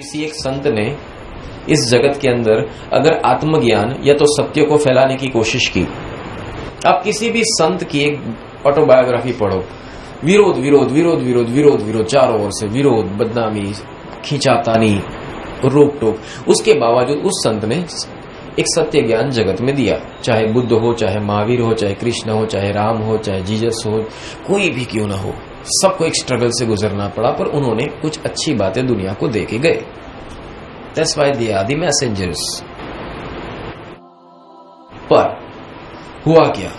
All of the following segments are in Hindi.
किसी एक संत ने इस जगत के अंदर अगर आत्मज्ञान या तो सत्य को फैलाने की कोशिश की, आप किसी भी संत की एक ऑटोबायोग्राफी पढ़ो, विरोध विरोध विरोध विरोध विरोध विरोध, चारों ओर से विरोध, बदनामी, खींचातानी, रोक टोक, उसके बावजूद उस संत ने एक सत्य ज्ञान जगत में दिया। चाहे बुद्ध हो, चाहे महावीर हो, चाहे कृष्ण हो, चाहे राम हो, चाहे जीसस हो, कोई भी क्यों ना हो, सबको एक स्ट्रगल से गुजरना पड़ा, पर उन्होंने कुछ अच्छी बातें दुनिया को दे के गए। That's why they are the messengers। पर हुआ क्या,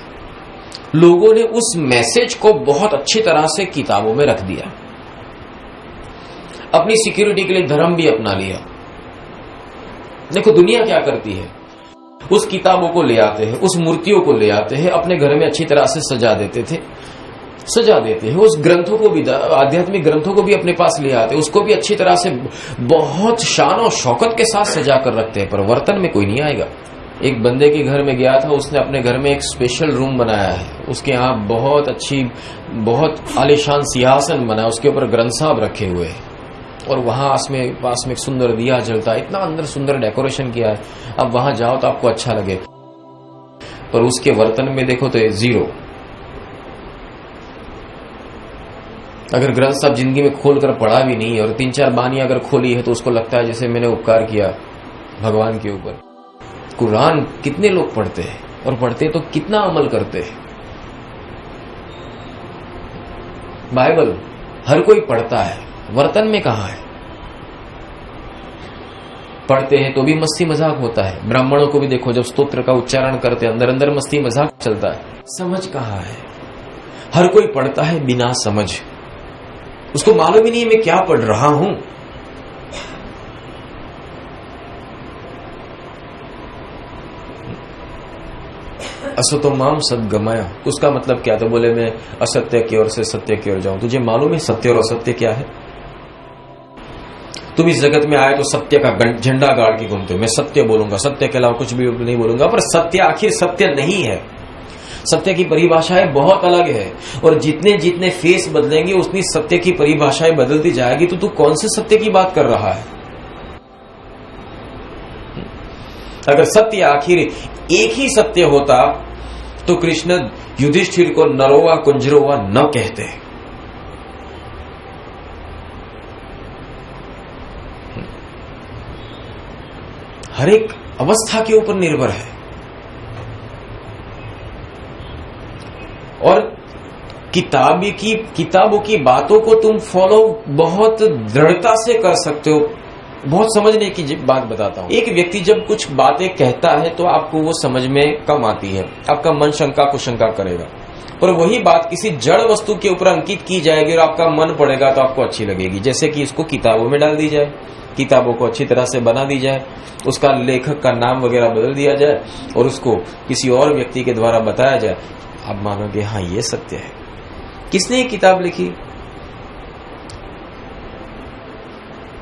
लोगों ने उस मैसेज को बहुत अच्छी तरह से किताबों में रख दिया, अपनी सिक्योरिटी के लिए धर्म भी अपना लिया। देखो दुनिया क्या करती है, उस किताबों को ले आते हैं, उस मूर्तियों को ले आते हैं, अपने घर में अच्छी तरह से सजा देते हैं, उस ग्रंथों को भी, आध्यात्मिक ग्रंथों को भी अपने पास ले आते हैं, उसको भी अच्छी तरह से बहुत शान और शौकत के साथ सजा कर रखते हैं, पर वर्तन में कोई नहीं आएगा। एक बंदे के घर में गया था, उसने अपने घर में एक स्पेशल रूम बनाया है, उसके यहाँ बहुत अच्छी, बहुत आलीशान सिंहासन बनाया, उसके ऊपर ग्रंथ साहब रखे हुए हैं, और वहां पास में एक सुंदर दिया जलता है, इतना अंदर सुंदर डेकोरेशन किया है। अब वहां जाओ तो आपको अच्छा लगे, पर उसके वर्तन में देखो तो जीरो। अगर ग्रंथ साहब जिंदगी में खोलकर पढ़ा भी नहीं और 3-4 बानी अगर खोली है तो उसको लगता है जैसे मैंने उपकार किया भगवान के ऊपर। कुरान कितने लोग पढ़ते हैं, और पढ़ते तो कितना अमल करते हैं। बाइबल हर कोई पढ़ता है, वर्तन में कहां है। पढ़ते हैं तो भी मस्ती मजाक होता है। ब्राह्मणों को भी देखो, जब स्तोत्र का उच्चारण करते हैं अंदर अंदर मस्ती मजाक चलता है। समझ कहां है, हर कोई पढ़ता है बिना समझ, उसको मालूम ही नहीं मैं क्या पढ़ रहा हूं। असतो माम सद्गमय, उसका मतलब क्या, तो बोले मैं असत्य की ओर से सत्य की ओर जाऊं। तुझे मालूम है सत्य और असत्य क्या है? तुम इस जगत में आए तो सत्य का झंडा गाड़ के घूमते हो, मैं सत्य बोलूंगा, सत्य के अलावा कुछ भी नहीं बोलूंगा, पर सत्य आखिर सत्य नहीं है। सत्य की परिभाषाएं बहुत अलग है, और जितने जितने फेस बदलेंगे उतनी सत्य की परिभाषाएं बदलती जाएगी। तो तू कौन से सत्य की बात कर रहा है? अगर सत्य आखिर एक ही सत्य होता तो कृष्ण युधिष्ठिर को नरोवा कुंजरोवा न कहते। हर एक अवस्था के ऊपर निर्भर है, और किताबों की बातों को तुम फॉलो बहुत दृढ़ता से कर सकते हो। बहुत समझने की बात बताता हूं। एक व्यक्ति जब कुछ बातें कहता है तो आपको वो समझ में कम आती है, आपका मन शंका कुशंका करेगा, पर वही बात किसी जड़ वस्तु के ऊपर अंकित की जाएगी और आपका मन पड़ेगा तो आपको अच्छी लगेगी। जैसे कि इसको किताबों में डाल दी जाए, किताबों को अच्छी तरह से बना दी जाए, उसका लेखक का नाम वगैरह बदल दिया जाए और उसको किसी और व्यक्ति के द्वारा बताया जाए, आप मानोगे हाँ ये सत्य है। किसने ये किताब लिखी?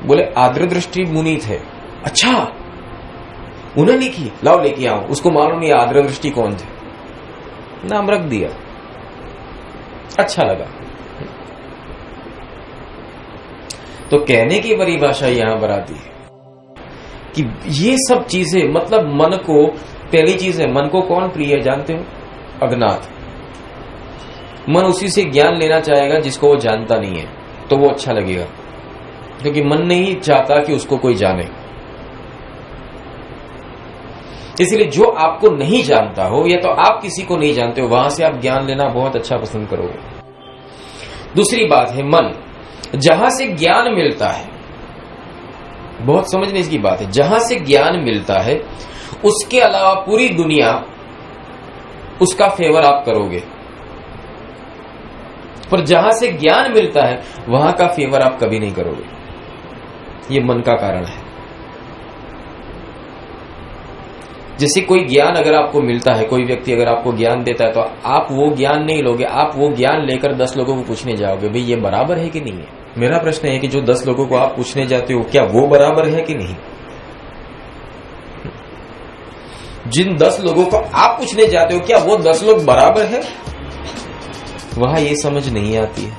बोले आर्द्र दृष्टि मुनि थे। अच्छा, उन्होंने लिखी, लाओ लेके आओ। उसको मालूम नहीं आर्द्र दृष्टि कौन थे, नाम रख दिया, अच्छा लगा। तो कहने की परिभाषा यहां पर आती है कि ये सब चीजें, मतलब मन को, पहली चीज है मन को कौन प्रिय है जानते हो? अज्ञात। मन उसी से ज्ञान लेना चाहेगा जिसको वो जानता नहीं है, तो वो अच्छा लगेगा, क्योंकि मन नहीं चाहता कि उसको कोई जाने। इसलिए जो आपको नहीं जानता हो या तो आप किसी को नहीं जानते हो, वहां से आप ज्ञान लेना बहुत अच्छा पसंद करोगे। दूसरी बात है मन, जहां से ज्ञान मिलता है, बहुत समझने की बात है, जहां से ज्ञान मिलता है उसके अलावा पूरी दुनिया उसका फेवर आप करोगे, पर जहां से ज्ञान मिलता है वहां का फेवर आप कभी नहीं करोगे। ये मन का कारण है। जैसे कोई ज्ञान अगर आपको मिलता है, कोई व्यक्ति अगर आपको ज्ञान देता है, तो आप वो ज्ञान नहीं लोगे, आप वो ज्ञान लेकर 10 लोगों को पूछने जाओगे, भाई ये बराबर है कि नहीं है। मेरा प्रश्न है कि जो 10 लोगों को आप पूछने जाते हो, क्या वो बराबर है कि नहीं? जिन 10 लोगों को आप पूछने जाते हो, क्या वो 10 लोग बराबर है? वहां ये समझ नहीं आती है।